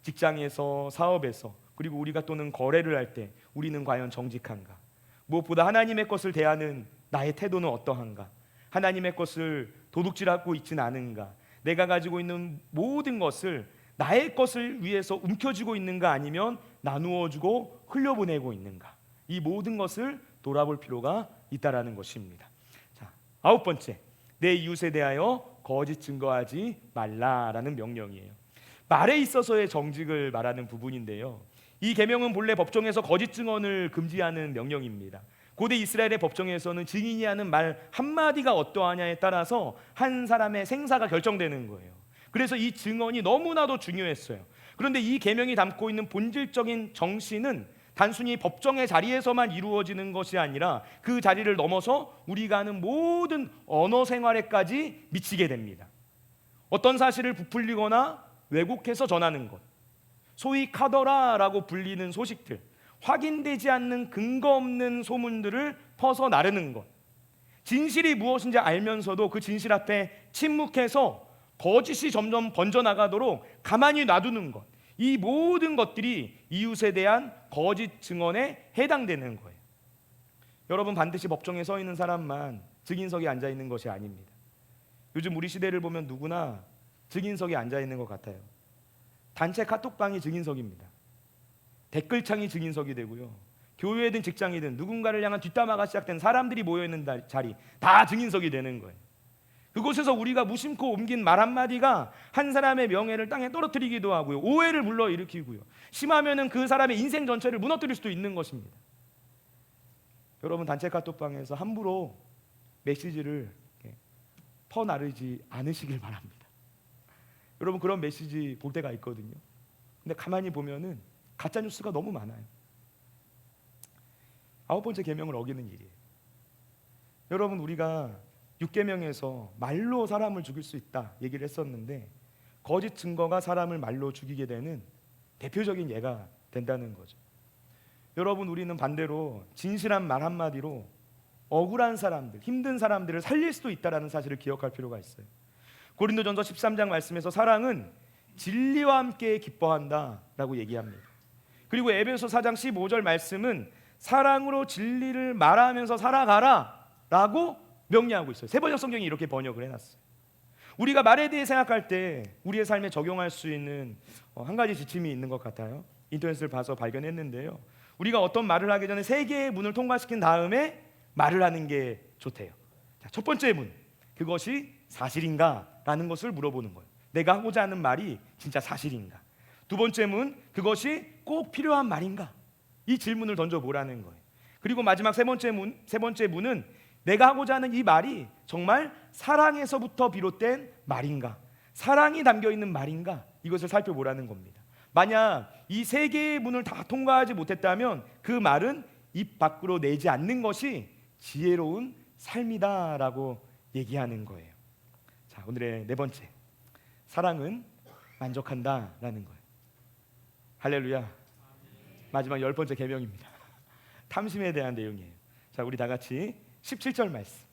직장에서, 사업에서, 그리고 우리가 또는 거래를 할 때 우리는 과연 정직한가? 무엇보다 하나님의 것을 대하는 나의 태도는 어떠한가? 하나님의 것을 도둑질하고 있지는 않은가? 내가 가지고 있는 모든 것을 나의 것을 위해서 움켜쥐고 있는가? 아니면 나누어주고 흘려보내고 있는가? 이 모든 것을 돌아볼 필요가 있다라는 것입니다. 자, 9번째, 내 이웃에 대하여 거짓 증거하지 말라라는 명령이에요. 말에 있어서의 정직을 말하는 부분인데요, 이 계명은 본래 법정에서 거짓 증언을 금지하는 명령입니다. 고대 이스라엘의 법정에서는 증인이 하는 말 한마디가 어떠하냐에 따라서 한 사람의 생사가 결정되는 거예요. 그래서 이 증언이 너무나도 중요했어요. 그런데 이 계명이 담고 있는 본질적인 정신은 단순히 법정의 자리에서만 이루어지는 것이 아니라 그 자리를 넘어서 우리가 하는 모든 언어 생활에까지 미치게 됩니다. 어떤 사실을 부풀리거나 왜곡해서 전하는 것, 소위 카더라라고 불리는 소식들, 확인되지 않는 근거 없는 소문들을 퍼서 나르는 것, 진실이 무엇인지 알면서도 그 진실 앞에 침묵해서 거짓이 점점 번져나가도록 가만히 놔두는 것, 이 모든 것들이 이웃에 대한 거짓 증언에 해당되는 거예요. 여러분, 반드시 법정에 서 있는 사람만 증인석에 앉아 있는 것이 아닙니다. 요즘 우리 시대를 보면 누구나 증인석에 앉아 있는 것 같아요. 단체 카톡방이 증인석입니다. 댓글창이 증인석이 되고요. 교회든 직장이든 누군가를 향한 뒷담화가 시작된 사람들이 모여있는 자리, 다 증인석이 되는 거예요. 그곳에서 우리가 무심코 옮긴 말 한마디가 한 사람의 명예를 땅에 떨어뜨리기도 하고요, 오해를 불러일으키고요, 심하면은 그 사람의 인생 전체를 무너뜨릴 수도 있는 것입니다. 여러분, 단체 카톡방에서 함부로 메시지를 퍼나르지 않으시길 바랍니다. 여러분, 그런 메시지 볼 때가 있거든요. 근데 가만히 보면은 가짜 뉴스가 너무 많아요. 9번째 계명을 어기는 일이에요. 여러분, 우리가 6계명에서 말로 사람을 죽일 수 있다 얘기를 했었는데, 거짓 증거가 사람을 말로 죽이게 되는 대표적인 예가 된다는 거죠. 여러분, 우리는 반대로 진실한 말 한마디로 억울한 사람들, 힘든 사람들을 살릴 수도 있다는 사실을 기억할 필요가 있어요. 고린도전서 13장 말씀에서 사랑은 진리와 함께 기뻐한다라고 얘기합니다. 그리고 에베소 4장 15절 말씀은 사랑으로 진리를 말하면서 살아가라라고 명령하고 있어요. 세번역 성경이 이렇게 번역을 해놨어요. 우리가 말에 대해 생각할 때 우리의 삶에 적용할 수 있는 한 가지 지침이 있는 것 같아요. 인터넷을 봐서 발견했는데요, 우리가 어떤 말을 하기 전에 3개의 문을 통과시킨 다음에 말을 하는 게 좋대요. 자, 첫 번째 문, 그것이 사실인가? 라는 것을 물어보는 거예요. 내가 하고자 하는 말이 진짜 사실인가? 두 번째 문, 그것이 꼭 필요한 말인가? 이 질문을 던져보라는 거예요. 그리고 마지막 세 번째 문은 내가 하고자 하는 이 말이 정말 사랑에서부터 비롯된 말인가? 사랑이 담겨있는 말인가? 이것을 살펴보라는 겁니다. 만약 이 3개의 문을 다 통과하지 못했다면 그 말은 입 밖으로 내지 않는 것이 지혜로운 삶이다라고 얘기하는 거예요. 자, 오늘의 4번째, 사랑은 만족한다라는 거예요. 할렐루야. 마지막 10번째 계명입니다. 탐심에 대한 내용이에요. 자, 우리 다 같이 17절 말씀,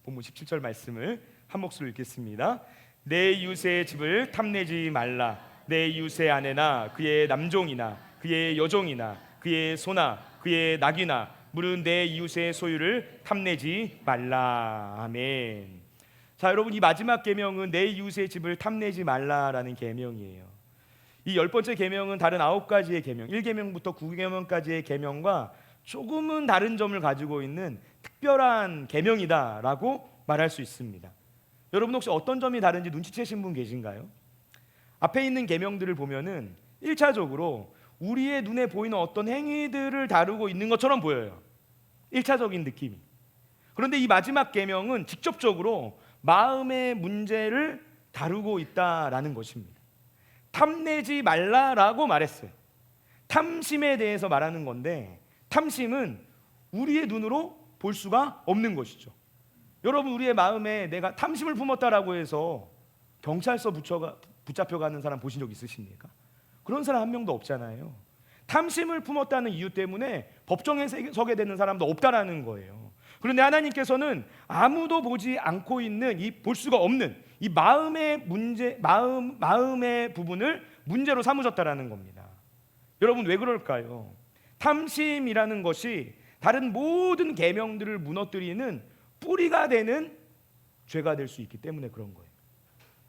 본문 17절 말씀을 한 목소리로 읽겠습니다. 내 이웃의 집을 탐내지 말라. 내 이웃의 아내나 그의 남종이나 그의 여종이나 그의 소나 그의 낙이나 물은 내 이웃의 소유를 탐내지 말라. 아멘. 자, 여러분, 이 마지막 계명은 내 이웃의 집을 탐내지 말라라는 계명이에요. 이 10번째 계명은 다른 9가지의 계명, 1계명부터 9계명까지의 계명과 조금은 다른 점을 가지고 있는 특별한 계명이다라고 말할 수 있습니다. 여러분, 혹시 어떤 점이 다른지 눈치채신 분 계신가요? 앞에 있는 계명들을 보면은 1차적으로 우리의 눈에 보이는 어떤 행위들을 다루고 있는 것처럼 보여요. 1차적인 느낌이. 그런데 이 마지막 계명은 직접적으로 마음의 문제를 다루고 있다라는 것입니다. 탐내지 말라라고 말했어요. 탐심에 대해서 말하는 건데, 탐심은 우리의 눈으로 볼 수가 없는 것이죠. 여러분, 우리의 마음에 내가 탐심을 품었다라고 해서 경찰서 붙잡혀가는 사람 보신 적 있으십니까? 그런 사람 한 명도 없잖아요. 탐심을 품었다는 이유 때문에 법정에 서게 되는 사람도 없다라는 거예요. 그런데 하나님께서는 아무도 보지 않고 있는 이 볼 수가 없는 이 마음의 문제, 마음의 부분을 문제로 삼으셨다라는 겁니다. 여러분, 왜 그럴까요? 탐심이라는 것이 다른 모든 계명들을 무너뜨리는 뿌리가 되는 죄가 될 수 있기 때문에 그런 거예요.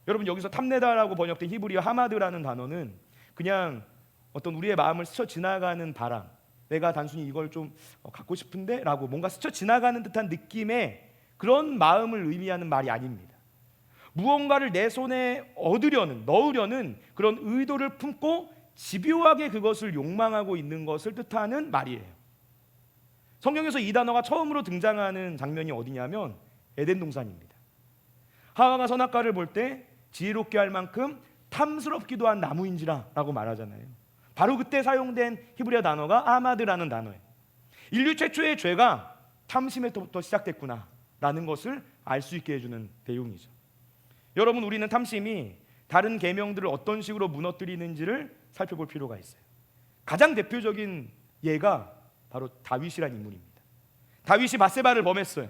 여러분, 여기서 탐내다라고 번역된 히브리어 하마드라는 단어는 그냥 어떤 우리의 마음을 스쳐 지나가는 바람, 내가 단순히 이걸 좀 갖고 싶은데 라고 뭔가 스쳐 지나가는 듯한 느낌의 그런 마음을 의미하는 말이 아닙니다. 무언가를 내 손에 넣으려는 그런 의도를 품고 집요하게 그것을 욕망하고 있는 것을 뜻하는 말이에요. 성경에서 이 단어가 처음으로 등장하는 장면이 어디냐면 에덴 동산입니다. 하와가 선악과를 볼 때 지혜롭게 할 만큼 탐스럽기도 한 나무인지라 라고 말하잖아요. 바로 그때 사용된 히브리어 단어가 아마드라는 단어예요. 인류 최초의 죄가 탐심에서부터 시작됐구나 라는 것을 알 수 있게 해주는 내용이죠. 여러분, 우리는 탐심이 다른 계명들을 어떤 식으로 무너뜨리는지를 살펴볼 필요가 있어요. 가장 대표적인 예가 바로 다윗이라는 인물입니다. 다윗이 밧세바를 범했어요.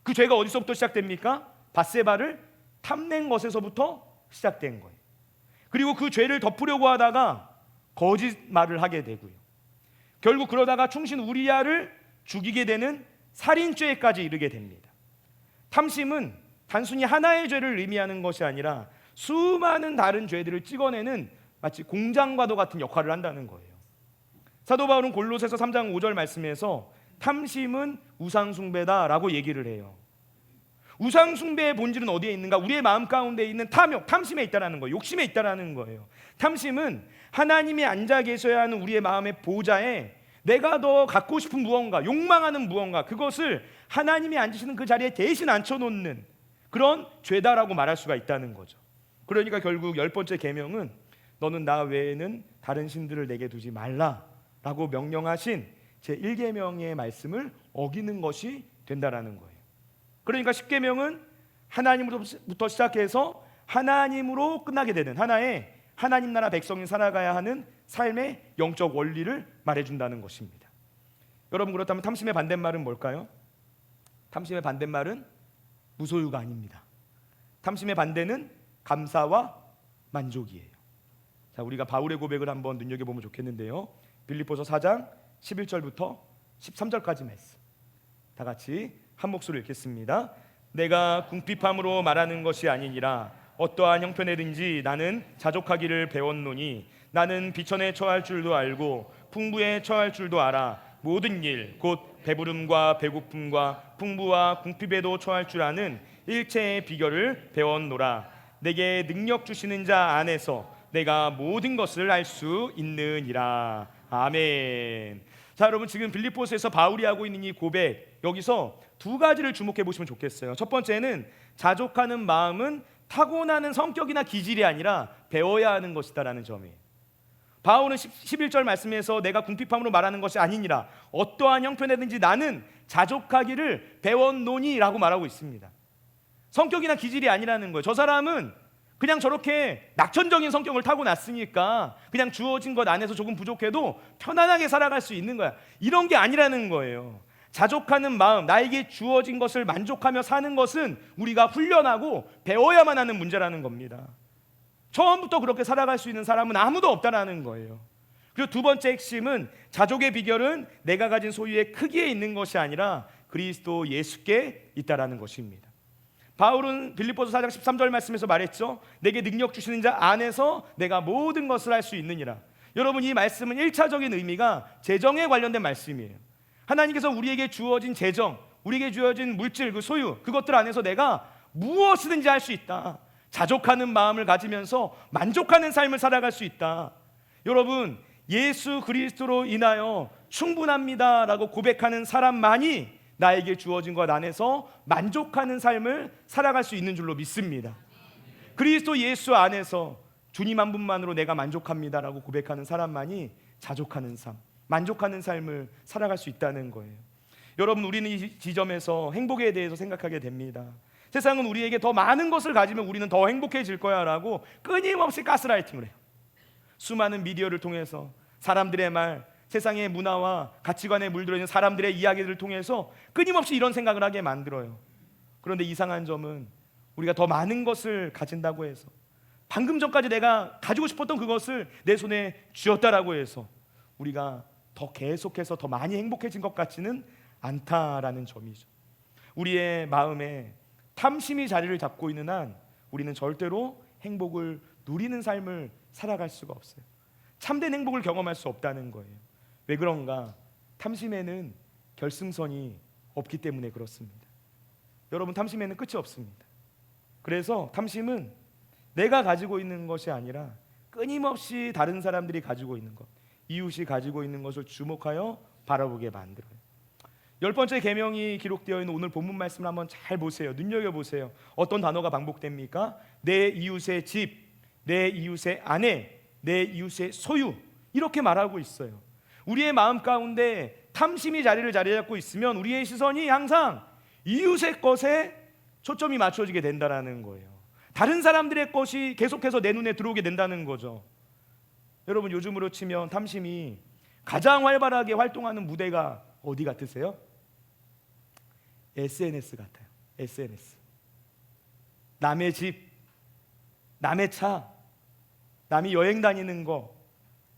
그 죄가 어디서부터 시작됩니까? 밧세바를 탐낸 것에서부터 시작된 거예요. 그리고 그 죄를 덮으려고 하다가 거짓말을 하게 되고요. 결국 그러다가 충신 우리야를 죽이게 되는 살인죄까지 이르게 됩니다. 탐심은 단순히 하나의 죄를 의미하는 것이 아니라 수많은 다른 죄들을 찍어내는 마치 공장과도 같은 역할을 한다는 거예요. 사도 바울은 골로새서 3장 5절 말씀에서 탐심은 우상숭배다라고 얘기를 해요. 우상숭배의 본질은 어디에 있는가? 우리의 마음 가운데 있는 탐욕, 탐심에 있다라는 거예요. 욕심에 있다라는 거예요. 탐심은 하나님이 앉아 계셔야 하는 우리의 마음의 보좌에 내가 더 갖고 싶은 무언가, 욕망하는 무언가, 그것을 하나님이 앉으시는 그 자리에 대신 앉혀놓는 그런 죄다라고 말할 수가 있다는 거죠. 그러니까 결국 10번째 계명은 너는 나 외에는 다른 신들을 내게 두지 말라라고 명령하신 제1계명의 말씀을 어기는 것이 된다라는 거예요. 그러니까 10계명은 하나님으로부터 시작해서 하나님으로 끝나게 되는 하나의 하나님 나라 백성이 살아가야 하는 삶의 영적 원리를 말해준다는 것입니다. 여러분, 그렇다면 탐심의 반대말은 뭘까요? 탐심의 반대말은 무소유가 아닙니다. 탐심의 반대는 감사와 만족이에요. 자, 우리가 바울의 고백을 한번 눈여겨보면 좋겠는데요. 빌립보서 4장 11절부터 13절까지 말씀 다 같이 한 목소리로 읽겠습니다. 내가 궁핍함으로 말하는 것이 아니니라. 어떠한 형편에든지 나는 자족하기를 배웠노니 나는 비천에 처할 줄도 알고 풍부에 처할 줄도 알아. 모든 일 곧 배부름과 배고픔과 풍부와 궁핍에도 처할 줄 아는 일체의 비결을 배웠노라. 내게 능력 주시는 자 안에서 내가 모든 것을 할 수 있느니라. 아멘. 자, 여러분, 지금 빌립보서에서 바울이 하고 있는 이 고백, 여기서 두 가지를 주목해 보시면 좋겠어요. 첫 번째는 자족하는 마음은 타고나는 성격이나 기질이 아니라 배워야 하는 것이다라는 점이에요. 바울은 11절 말씀에서 내가 궁핍함으로 말하는 것이 아니니라. 어떠한 형편에든지 나는 자족하기를 배웠노니 라고 말하고 있습니다. 성격이나 기질이 아니라는 거예요. 저 사람은 그냥 저렇게 낙천적인 성격을 타고났으니까 그냥 주어진 것 안에서 조금 부족해도 편안하게 살아갈 수 있는 거야. 이런 게 아니라는 거예요. 자족하는 마음, 나에게 주어진 것을 만족하며 사는 것은 우리가 훈련하고 배워야만 하는 문제라는 겁니다. 처음부터 그렇게 살아갈 수 있는 사람은 아무도 없다라는 거예요. 그리고 두 번째 핵심은 자족의 비결은 내가 가진 소유의 크기에 있는 것이 아니라 그리스도 예수께 있다라는 것입니다. 바울은 빌립보서 4장 13절 말씀에서 말했죠. 내게 능력 주시는 자 안에서 내가 모든 것을 할 수 있느니라. 여러분, 이 말씀은 1차적인 의미가 재정에 관련된 말씀이에요. 하나님께서 우리에게 주어진 재정, 우리에게 주어진 물질, 그 소유, 그것들 안에서 내가 무엇이든지 할 수 있다. 자족하는 마음을 가지면서 만족하는 삶을 살아갈 수 있다. 여러분, 예수 그리스도로 인하여 충분합니다라고 고백하는 사람만이 나에게 주어진 것 안에서 만족하는 삶을 살아갈 수 있는 줄로 믿습니다. 그리스도 예수 안에서 주님 한 분만으로 내가 만족합니다라고 고백하는 사람만이 자족하는 삶, 만족하는 삶을 살아갈 수 있다는 거예요. 여러분, 우리는 이 지점에서 행복에 대해서 생각하게 됩니다. 세상은 우리에게 더 많은 것을 가지면 우리는 더 행복해질 거야 라고 끊임없이 가스라이팅을 해요. 수많은 미디어를 통해서 사람들의 말, 세상의 문화와 가치관에 물들어 있는 사람들의 이야기들을 통해서 끊임없이 이런 생각을 하게 만들어요. 그런데 이상한 점은 우리가 더 많은 것을 가진다고 해서 방금 전까지 내가 가지고 싶었던 그것을 내 손에 쥐었다라고 해서 우리가 더 계속해서 더 많이 행복해진 것 같지는 않다라는 점이죠. 우리의 마음에 탐심이 자리를 잡고 있는 한 우리는 절대로 행복을 누리는 삶을 살아갈 수가 없어요. 참된 행복을 경험할 수 없다는 거예요. 왜 그런가? 탐심에는 결승선이 없기 때문에 그렇습니다. 여러분, 탐심에는 끝이 없습니다. 그래서 탐심은 내가 가지고 있는 것이 아니라 끊임없이 다른 사람들이 가지고 있는 것, 이웃이 가지고 있는 것을 주목하여 바라보게 만들어요. 10번째 계명이 기록되어 있는 오늘 본문 말씀을 한번 잘 보세요. 눈여겨보세요. 어떤 단어가 반복됩니까? 내 이웃의 집, 내 이웃의 아내, 내 이웃의 소유, 이렇게 말하고 있어요. 우리의 마음 가운데 탐심이 자리를 잡고 있으면 우리의 시선이 항상 이웃의 것에 초점이 맞춰지게 된다는 거예요. 다른 사람들의 것이 계속해서 내 눈에 들어오게 된다는 거죠. 여러분, 요즘으로 치면 탐심이 가장 활발하게 활동하는 무대가 어디 같으세요? SNS 같아요. SNS. 남의 집, 남의 차, 남이 여행 다니는 거,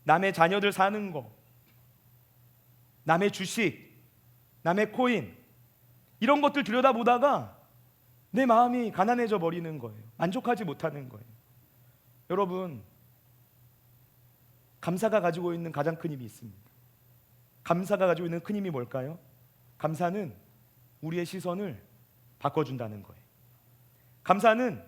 남의 자녀들 사는 거, 남의 주식, 남의 코인, 이런 것들 들여다보다가 내 마음이 가난해져 버리는 거예요. 만족하지 못하는 거예요. 여러분, 감사가 가지고 있는 가장 큰 힘이 있습니다. 감사가 가지고 있는 큰 힘이 뭘까요? 감사는 우리의 시선을 바꿔준다는 거예요. 감사는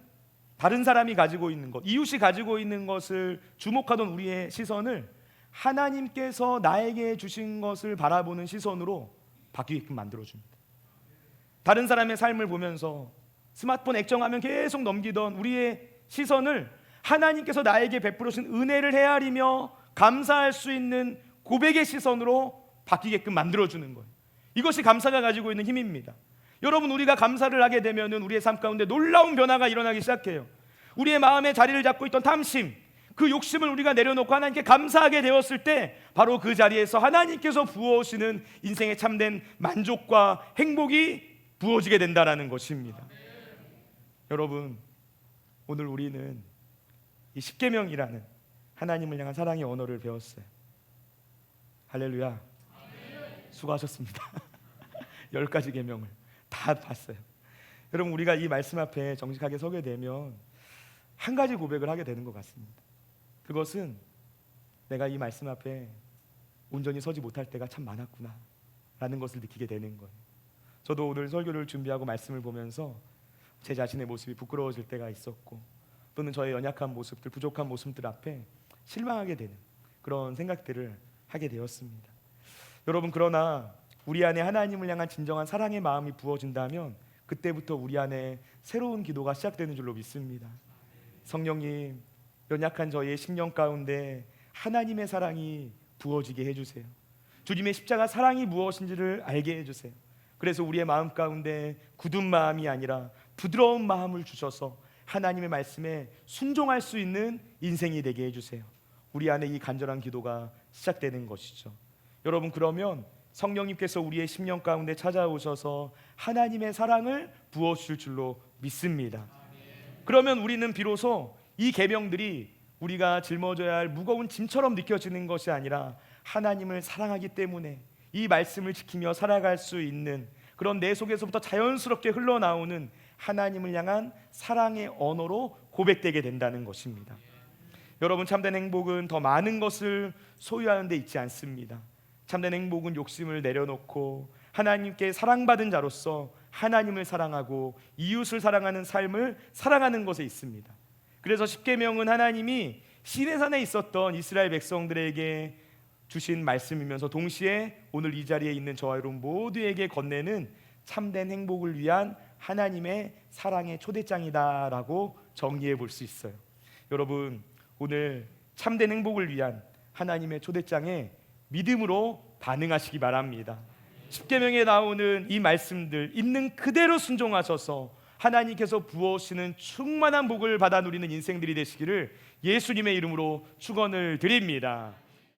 다른 사람이 가지고 있는 것, 이웃이 가지고 있는 것을 주목하던 우리의 시선을 하나님께서 나에게 주신 것을 바라보는 시선으로 바뀌게끔 만들어줍니다. 다른 사람의 삶을 보면서 스마트폰 액정하면 계속 넘기던 우리의 시선을 하나님께서 나에게 베풀어 주신 은혜를 헤아리며 감사할 수 있는 고백의 시선으로 바뀌게끔 만들어주는 거예요. 이것이 감사가 가지고 있는 힘입니다. 여러분, 우리가 감사를 하게 되면 우리의 삶 가운데 놀라운 변화가 일어나기 시작해요. 우리의 마음에 자리를 잡고 있던 탐심, 그 욕심을 우리가 내려놓고 하나님께 감사하게 되었을 때 바로 그 자리에서 하나님께서 부어오시는 인생의 참된 만족과 행복이 부어지게 된다는 것입니다. 여러분, 오늘 우리는 이 십계명이라는 하나님을 향한 사랑의 언어를 배웠어요. 할렐루야. 수고하셨습니다. 10가지 계명을 다 봤어요. 여러분, 우리가 이 말씀 앞에 정직하게 서게 되면 한 가지 고백을 하게 되는 것 같습니다. 그것은 내가 이 말씀 앞에 온전히 서지 못할 때가 참 많았구나 라는 것을 느끼게 되는 거예요. 저도 오늘 설교를 준비하고 말씀을 보면서 제 자신의 모습이 부끄러워질 때가 있었고, 또는 저의 연약한 모습들, 부족한 모습들 앞에 실망하게 되는 그런 생각들을 하게 되었습니다. 여러분, 그러나 우리 안에 하나님을 향한 진정한 사랑의 마음이 부어진다면 그때부터 우리 안에 새로운 기도가 시작되는 줄로 믿습니다. 성령님, 연약한 저희의 심령 가운데 하나님의 사랑이 부어지게 해주세요. 주님의 십자가 사랑이 무엇인지를 알게 해주세요. 그래서 우리의 마음 가운데 굳은 마음이 아니라 부드러운 마음을 주셔서 하나님의 말씀에 순종할 수 있는 인생이 되게 해주세요. 우리 안에 이 간절한 기도가 시작되는 것이죠. 여러분, 그러면 성령님께서 우리의 심령 가운데 찾아오셔서 하나님의 사랑을 부어주실 줄로 믿습니다. 그러면 우리는 비로소 이 계명들이 우리가 짊어져야 할 무거운 짐처럼 느껴지는 것이 아니라 하나님을 사랑하기 때문에 이 말씀을 지키며 살아갈 수 있는 그런 내 속에서부터 자연스럽게 흘러나오는 하나님을 향한 사랑의 언어로 고백되게 된다는 것입니다. 여러분, 참된 행복은 더 많은 것을 소유하는 데 있지 않습니다. 참된 행복은 욕심을 내려놓고 하나님께 사랑받은 자로서 하나님을 사랑하고 이웃을 사랑하는 삶을 살아가는 것에 있습니다. 그래서 십계명은 하나님이 시내산에 있었던 이스라엘 백성들에게 주신 말씀이면서 동시에 오늘 이 자리에 있는 저와 여러분 모두에게 건네는 참된 행복을 위한 하나님의 사랑의 초대장이다라고 정리해 볼 수 있어요. 여러분, 오늘 참된 행복을 위한 하나님의 초대장에 믿음으로 반응하시기 바랍니다. 십계명에 나오는 이 말씀들 있는 그대로 순종하셔서 하나님께서 부어오시는 충만한 복을 받아 누리는 인생들이 되시기를 예수님의 이름으로 축원을 드립니다.